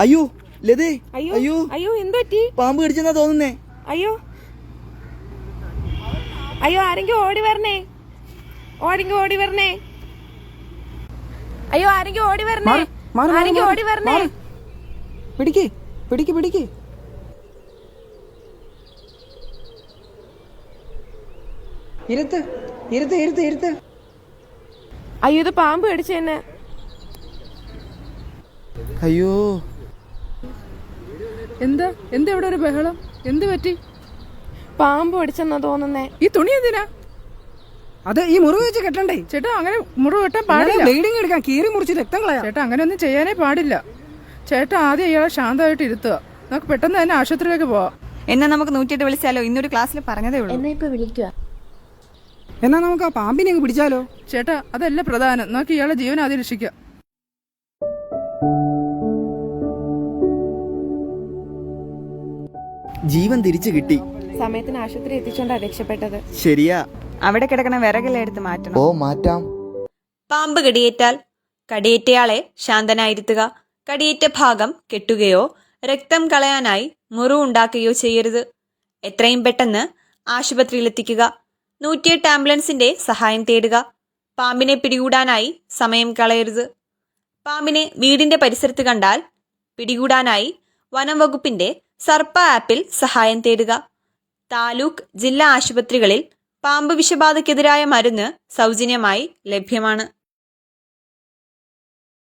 അയ്യോ ലതേ, അയ്യോ അയ്യോ അയ്യോ എന്ത് പറ്റി? പാമ്പ് കടിച്ചെന്നാ തോന്നുന്നേ. അയ്യോ അയ്യോ ആരെങ്കിലും ഓടി വരണേ, ആരെങ്കിലും ഓടി വരണേ, അയ്യോ ആരെങ്കിലും ഓടി വരണേ, ആരെങ്കിലും ഓടി വരണേ. പിടിക്ക് പിടിക്ക് പിടിക്ക്. ഇരുത്ത് ഇരുത്ത് ഇരുത്ത് ഇരുത്ത്. അയ്യോ ഇത് പാമ്പ് കടിച്ചെന്നെ. അയ്യോ എന്താ എന്താ ഇവിടെ ഒരു ബഹളം? എന്ത് പറ്റി? പാമ്പ് കടിച്ചെന്നാ തോന്നുന്നേ. ഈ തുണി എന്തിനാ? അത് ഈ മുറിവ് വെച്ച് കെട്ടണ്ടേ ചേട്ടാ? അങ്ങനെ മുറിവ് വെട്ടാൻ പാടില്ല. ബ്ലീഡിങ് എടുക്കാൻ കീറി മുറിച്ച് രക്തം കളയാം. ചേട്ടാ അങ്ങനെ ഒന്നും ചെയ്യാനേ പാടില്ല. ചേട്ടാ ആദ്യം ഇയാളെ ശാന്തമായിട്ട് ഇരുത്തുക. നമുക്ക് പെട്ടെന്ന് തന്നെ ആശുപത്രിയിലേക്ക് പോവാം. എന്നാ നമുക്ക് 108 വിളിച്ചാലോ? ഇന്നൊരു ക്ലാസ്സിൽ പറഞ്ഞതേ ഉള്ളൂ. എന്നാ ഇപ്പൊ വിളിക്കുക. എന്നാ നമുക്ക് ആ പാമ്പിനെ അങ്ങ് പിടിച്ചാലോ? ചേട്ടാ അതല്ല പ്രധാനം, നമുക്ക് ഇയാളെ ജീവൻ ആദ്യം രക്ഷിക്കാം. ജീവൻ തിരിച്ചു കിട്ടി. സമയത്തിന് ആശുപത്രി എത്തിച്ചോണ്ടാ രക്ഷപ്പെട്ടത്. ശരിയാ. അവിടെ കിടക്കണ വിറകെല്ലാം എടുത്ത് മാറ്റണം. ഓ മാറ്റാം. പാമ്പ് കടിയേറ്റാൽ കടിയേറ്റയാളെ ശാന്തനായിരുത്തുക. കടിയേറ്റ ഭാഗം കെട്ടുകയോ രക്തം കളയാനായി മുറിവുണ്ടാക്കുകയോ ചെയ്യരുത്. എത്രയും പെട്ടെന്ന് ആശുപത്രിയിലെത്തിക്കുക. 108 ആംബുലൻസിന്റെ സഹായം തേടുക. പാമ്പിനെ പിടികൂടാനായി സമയം കളയരുത്. പാമ്പിനെ വീടിന്റെ പരിസരത്ത് കണ്ടാൽ പിടികൂടാനായി വനം വകുപ്പിന്റെ സർപ്പ ആപ്പിൽ സഹായം തേടുക. താലൂക്ക് ജില്ലാ ആശുപത്രികളിൽ പാമ്പ് വിഷബാധയ്ക്കെതിരായ മരുന്ന് സൗജന്യമായി ലഭ്യമാണ്.